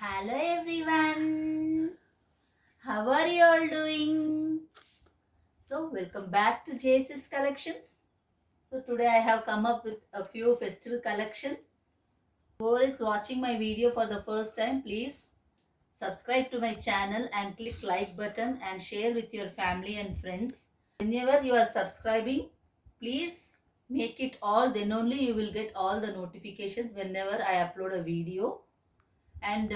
Hello everyone. How are you all doing? So welcome back to JS's collections. So today I have come up with a few festival collection. Whoever is watching my video for the first time, please subscribe to my channel and click like button and share with your family and friends. Whenever you are subscribing, please make it all, then only you will get all the notifications whenever I upload a video. And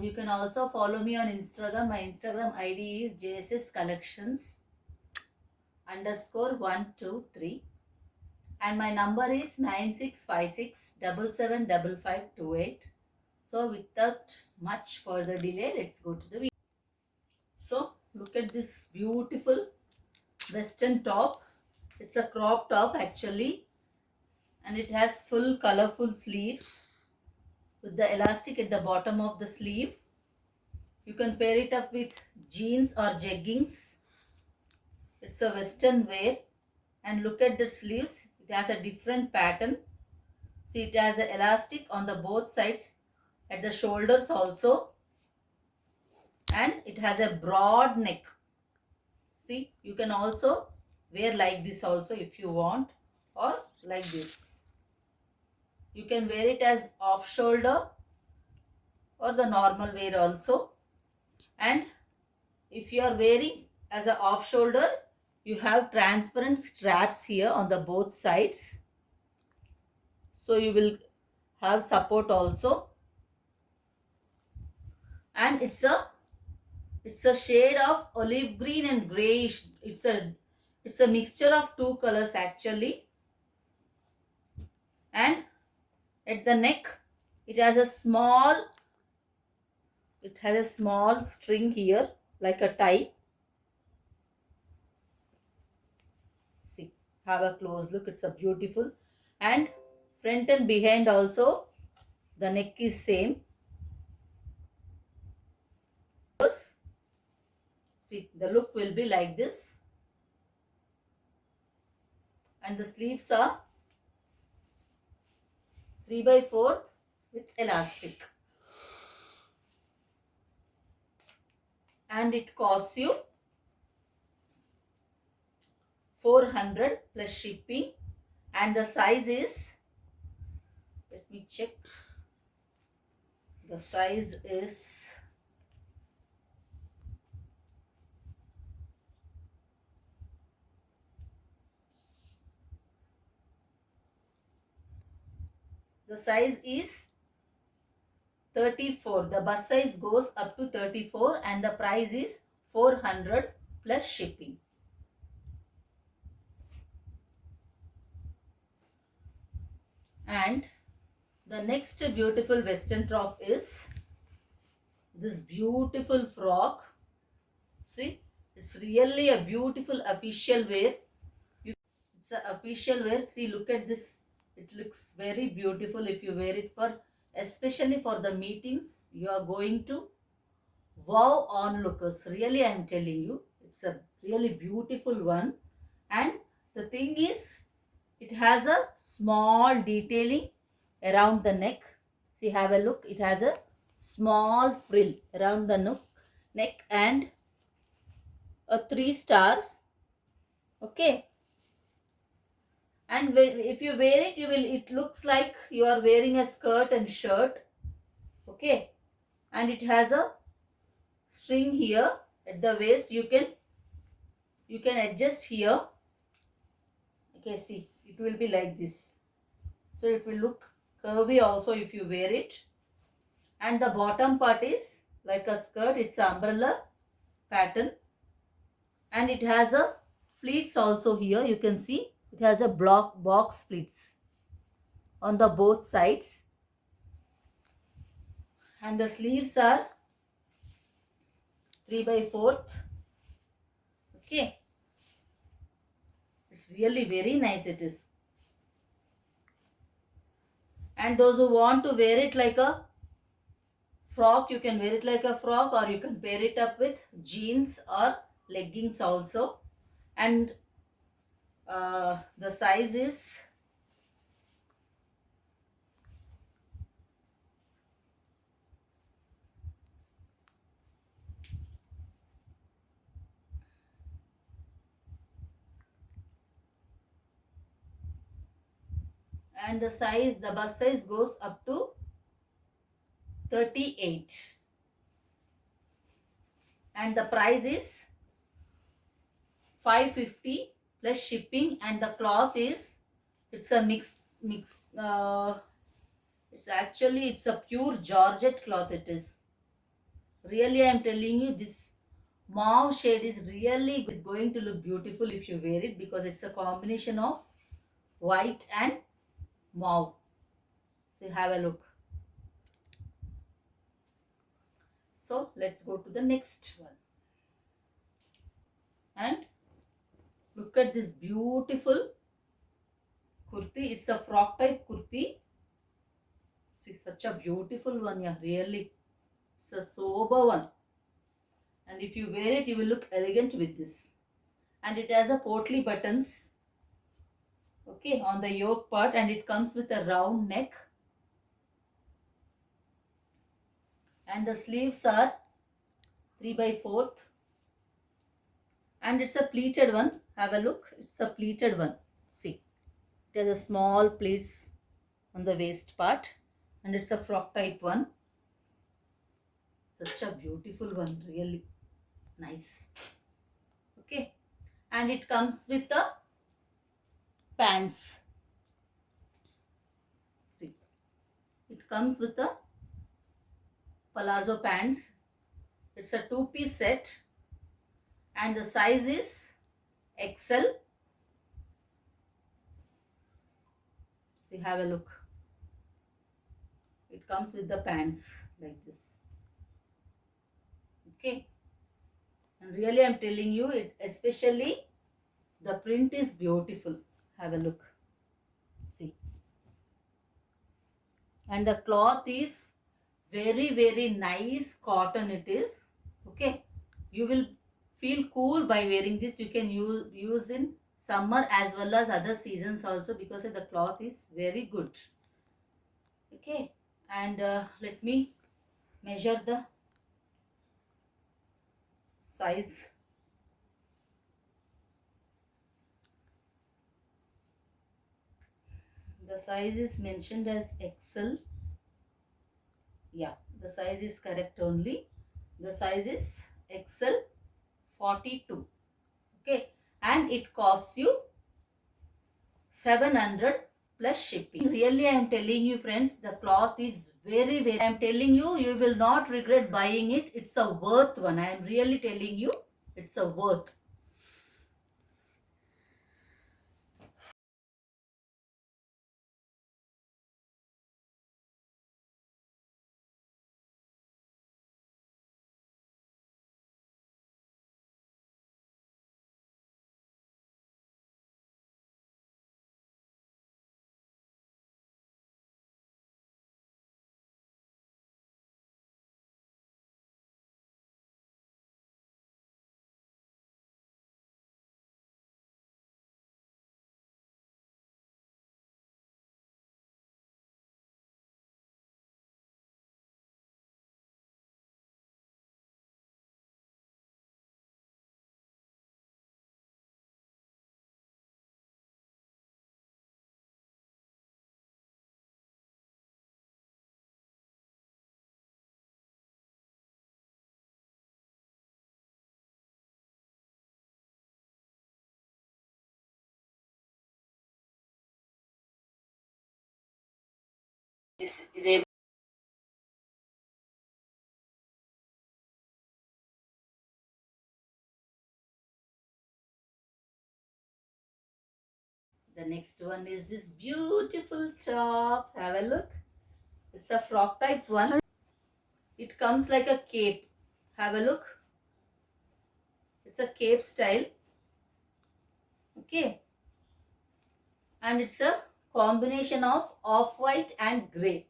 you can also follow me on Instagram. My Instagram ID is JSS Collections _123 and my number is 9656775528. So without much further delay, let's go to the video. So look at this beautiful western top. It's a crop top actually, and it has full colorful sleeves with the elastic at the bottom of the sleeve. You can pair it up with jeans or jeggings. It's a western wear, and look at the sleeves. It has a different pattern. See, it has an elastic on the both sides at the shoulders also, and it has a broad neck. See, you can also wear like this also if you want, or like this. You can wear it as off shoulder or the normal wear also. And if you are wearing as a off shoulder, you have transparent straps here on the both sides, so you will have support also. And it's a shade of olive green and grayish. It's a mixture of two colors actually. And at the neck it has a small string here like a tie. See, have a close look. It's a beautiful. And front and behind also the neck is same. See, the look will be like this. And the sleeves are 3/4 with elastic. And it costs you 400 plus shipping. And the size is, let me check, the size is the size is 34. The bust size goes up to 34 and the price is 400 plus shipping. And the next beautiful western top is this beautiful frock. See, it's really a beautiful official wear. It's an official wear. See, look at this. It looks very beautiful if you wear it for, especially for the meetings. You are going to wow onlookers. Really, I am telling you, it's a really beautiful one. And the thing is, it has a small detailing around the neck. See, have a look. It has a small frill around the neck and a 3 stars. Okay. And if you wear it, it looks like you are wearing a skirt and shirt. Okay. And it has a string here at the waist. You can adjust here. Okay, see, it will be like this. So it will look curvy also if you wear it. And the bottom part is like a skirt. It's an umbrella pattern. And it has a pleats also here. You can see it has a box pleats on the both sides. And the sleeves are 3/4. Okay. It's really very nice it is. And those who want to wear it like a frock, you can wear it like a frock, or you can pair it up with jeans or leggings also. And the size is And the bust size goes up to 38. And the price is 550 plus shipping, and the cloth is, it's a mix it's a pure Georgette cloth. It is really, I'm telling you, this mauve shade is going to look beautiful if you wear it, because it's a combination of white and mauve. So have a look. So let's go to the next one. And look at this beautiful kurti. It's a frock type kurti. See, such a beautiful one. Yeah, really, it's a sober one, and if you wear it, you will look elegant with this. And it has a portly buttons, okay, on the yoke part, and it comes with a round neck, and the sleeves are 3 by 4th, and it's a pleated one. Have a look, it's a pleated one. See, it has a small pleats on the waist part, and it's a frock type one. Such a beautiful one, really nice. Okay, and it comes with the pants. See, it comes with the palazzo pants. It's a two-piece set, and the size is XL. See, have a look. It comes with the pants like this. Okay, and really, I'm telling you, it especially the print is beautiful. Have a look. See, and the cloth is very nice cotton. It is okay. You will feel cool by wearing this. You can use in summer as well as other seasons also, because the cloth is very good. Okay, and let me measure the size. The size is mentioned as XL. Yeah, the size is correct only. The size is XL 42. Okay, and it costs you 700 plus shipping. Really, I am telling you, friends, the cloth is very, I am telling you, you will not regret buying it. It's a worth one. I am really telling you, it's a worth. The next one is this beautiful top. Have a look. It's a frock type one. It comes like a cape. Have a look. It's a cape style. Okay. And it's a combination of off-white and grey.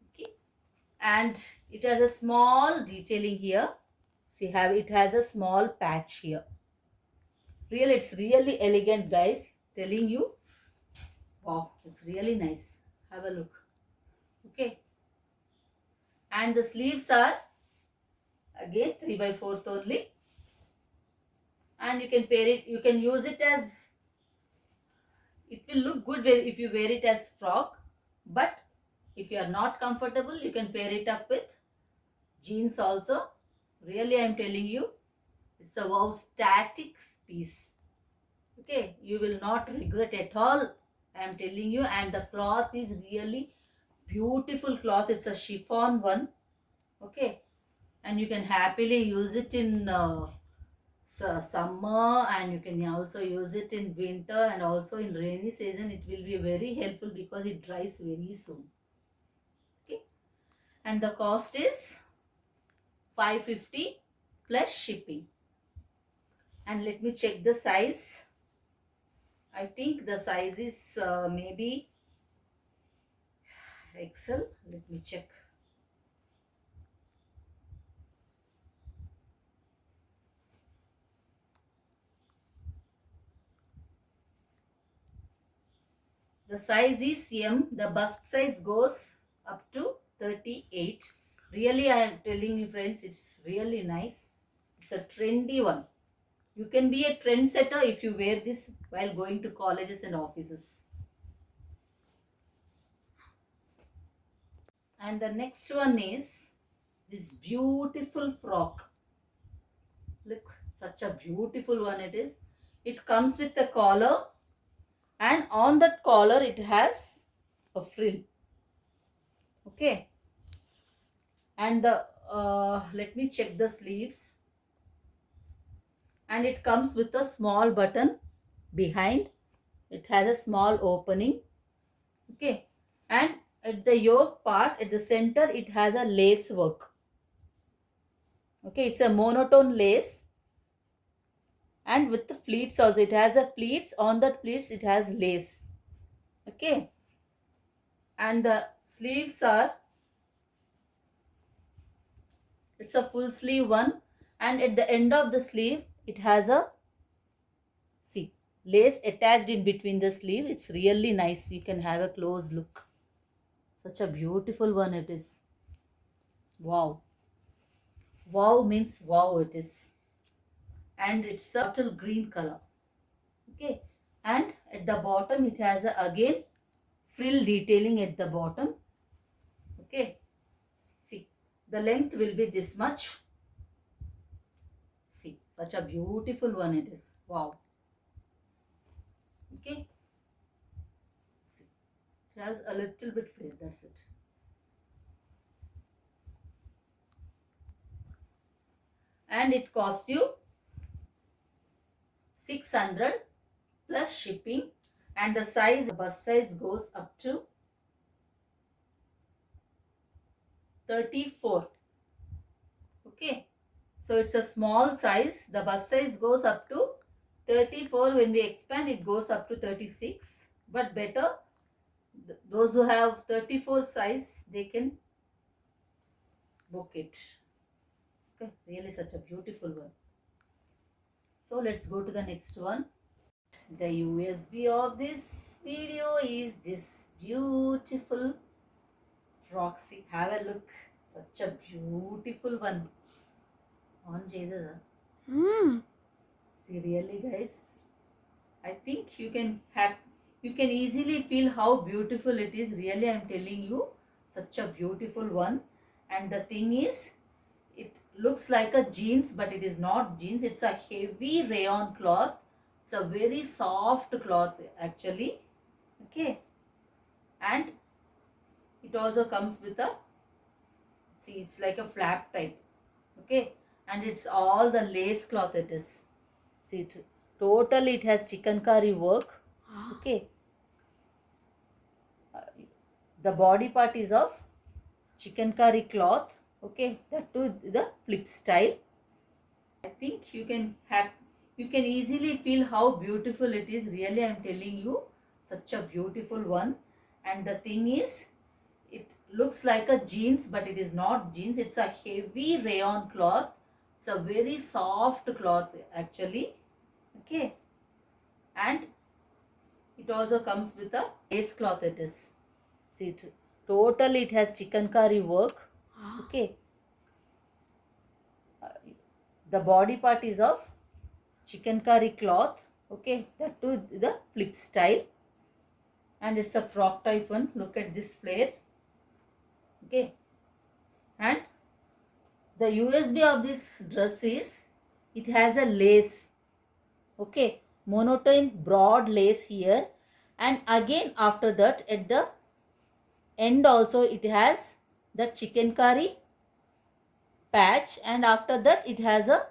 Okay. And it has a small detailing here. See, it has a small patch here. It's really elegant, guys. Telling you. Wow, it's really nice. Have a look. Okay. And the sleeves are again 3 by 4th only. And you can pair it, you can use it as It will look good if you wear it as frock, but if you are not comfortable, you can pair it up with jeans also. Really, I am telling you, it's a wow static piece. Okay, you will not regret at all, I am telling you. And the cloth is really beautiful cloth. It's a chiffon one. Okay, and you can happily use it in summer, and you can also use it in winter and also in rainy season. It will be very helpful because it dries very soon. Okay, and the cost is 550 plus shipping. And let me check the size. I think the size is maybe XL. Let me check. The size is M. The bust size goes up to 38. Really, I am telling you, friends, it's really nice. It's a trendy one. You can be a trendsetter if you wear this while going to colleges and offices. And the next one is this beautiful frock. Look, such a beautiful one it is. It comes with a collar, and on that collar it has a frill. Okay, and the let me check the sleeves. And it comes with a small button behind. It has a small opening. Okay, and at the yoke part at the center it has a lace work. Okay, it's a monotone lace, and with the pleats also, it has a pleats. On that pleats it has lace. Okay, and the sleeves are, it's a full sleeve one, and at the end of the sleeve it has a, see, lace attached in between the sleeve. It's really nice. You can have a close look. Such a beautiful one it is. Wow. Wow means wow it is. And it's a bottle green color. Okay, and at the bottom it has a, again, frill detailing at the bottom. Okay, see, the length will be this much. See, such a beautiful one it is. Wow. Okay, see, it has a little bit frill, that's it. And it costs you 600 plus shipping. And the size, the bust size goes up to 34. Okay, so it's a small size. The bust size goes up to 34. When we expand, it goes up to 36. But better, those who have 34 size, they can book it. Okay, really such a beautiful one. So let's go to the next one. The USB of this video is this beautiful frock. See, have a look. Such a beautiful one. On Jada. See, really, guys, I think you can easily feel how beautiful it is. Really, I'm telling you, such a beautiful one. And the thing is, it looks like a jeans, but it is not jeans. It's a heavy rayon cloth. It's a very soft cloth actually. Okay, and it also comes with a, see, it's like a flap type. Okay, and it's all the lace cloth it is. See, totally it has chikankari work. Okay, the body part is of chikankari cloth. Okay, that too the flip style. I think you can easily feel how beautiful it is. Really, I'm telling you, such a beautiful one. And the thing is, it looks like a jeans, but it is not jeans. It's a heavy rayon cloth. It's a very soft cloth actually. Okay, and it also comes with a lace cloth it is. See, totally it has chikankari work. Okay, the body part is of chikankari cloth. Okay, that too the flip style. and it's a frock type one. Look at this flare. Okay, and the USB of this dress is it has a lace. Okay, monotone broad lace here, and again after that at the end also it has the chikankari patch, and after that it has a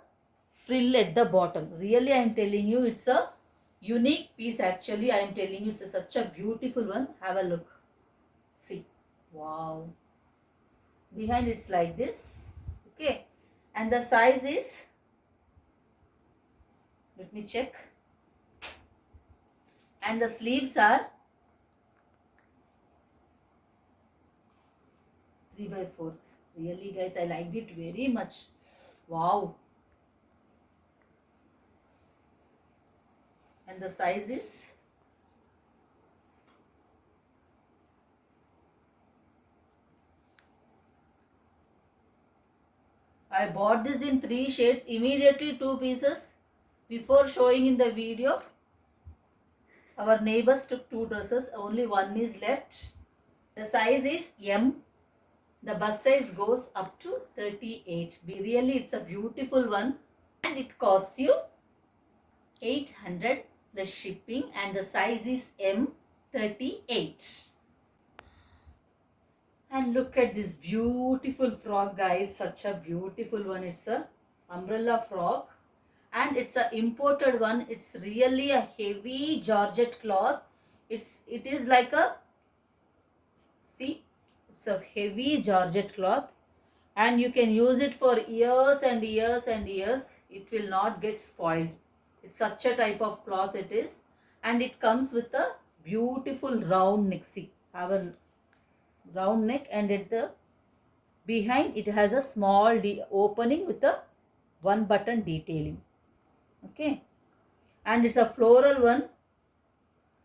frill at the bottom. Really, I am telling you, it's a unique piece. Actually, I am telling you, it's such a beautiful one. Have a look. See, wow. Behind it's like this. Okay, and the size is, let me check, and the sleeves are 3 by 4th. Really, guys, I liked it very much. Wow. And the size is, I bought this in 3 shades, immediately 2 pieces. Before showing in the video, our neighbors took 2 dresses, only one is left. The size is M. The bust size goes up to 38. Really, it's a beautiful one. And it costs you 800 plus shipping, and the size is M38. And look at this beautiful frock, guys. Such a beautiful one. It's a umbrella frock, and it's a imported one. It's really a heavy georgette cloth. It is like a, see, it's a heavy georgette cloth, and you can use it for years and years and years. It will not get spoiled. It's such a type of cloth it is, and it comes with a beautiful round neck. See, have a round neck, and at the behind it has a small opening with a one button detailing. Okay, and it's a floral one.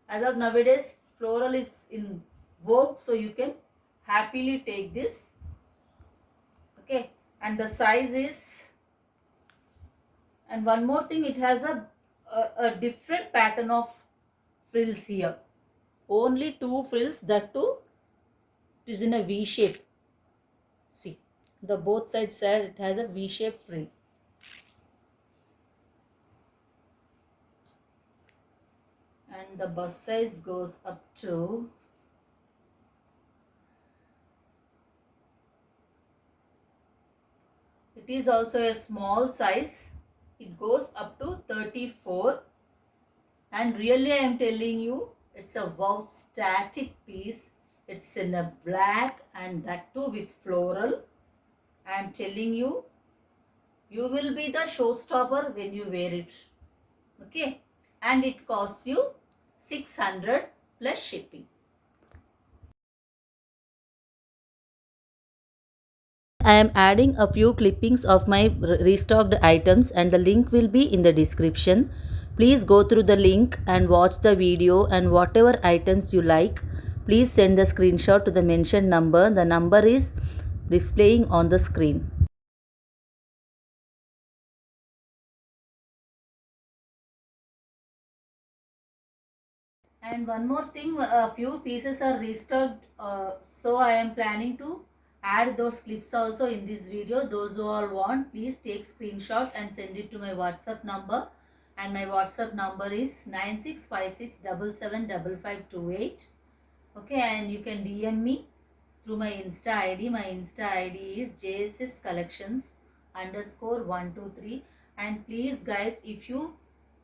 As of nowadays, floral is in vogue, so you can happily take this. Okay, and the size is, and one more thing, it has a different pattern of frills here. Only 2 frills, that too it is in a V shape. See, the both sides side it has a V shape frill. And the bust size goes up to, it is also a small size. It goes up to 34. And really, I am telling you, it's a wow static piece. It's in a black, and that too with floral. I am telling you, you will be the showstopper when you wear it. Okay, and it costs you 600 plus shipping. I am adding a few clippings of my restocked items, and the link will be in the description. Please go through the link and watch the video, and whatever items you like, please send the screenshot to the mentioned number. The number is displaying on the screen. And one more thing, a few pieces are restocked, so I am planning to add those clips also in this video. Those who all want, please take screenshot and send it to my WhatsApp number, and my WhatsApp number is 9656775528. Okay, and you can DM me through my Insta ID. My Insta ID is JSS Collections _123. And please, guys, if you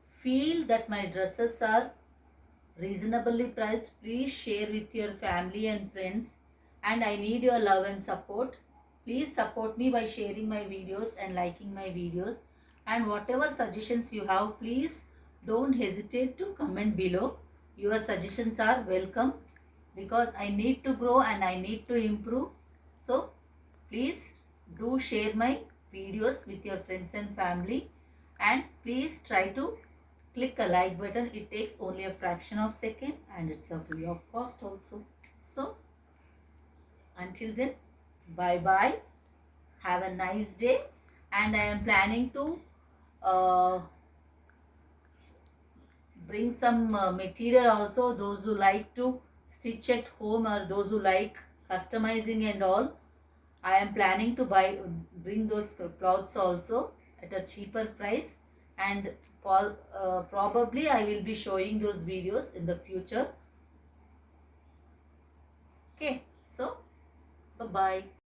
feel that my dresses are reasonably priced, please share with your family and friends, and I need your love and support. Please support me by sharing my videos and liking my videos, and whatever suggestions you have, please don't hesitate to comment below. Your suggestions are welcome, because I need to grow and I need to improve. So please do share my videos with your friends and family, and please try to click a like button. It takes only a fraction of second, and it's a free of cost also. So until then, bye bye, have a nice day. And I am planning to uh, bring some material also. Those who like to stitch at home, or those who like customizing and all, I am planning to bring those clothes also at a cheaper price, and probably I will be showing those videos in the future. Okay, so bye bye.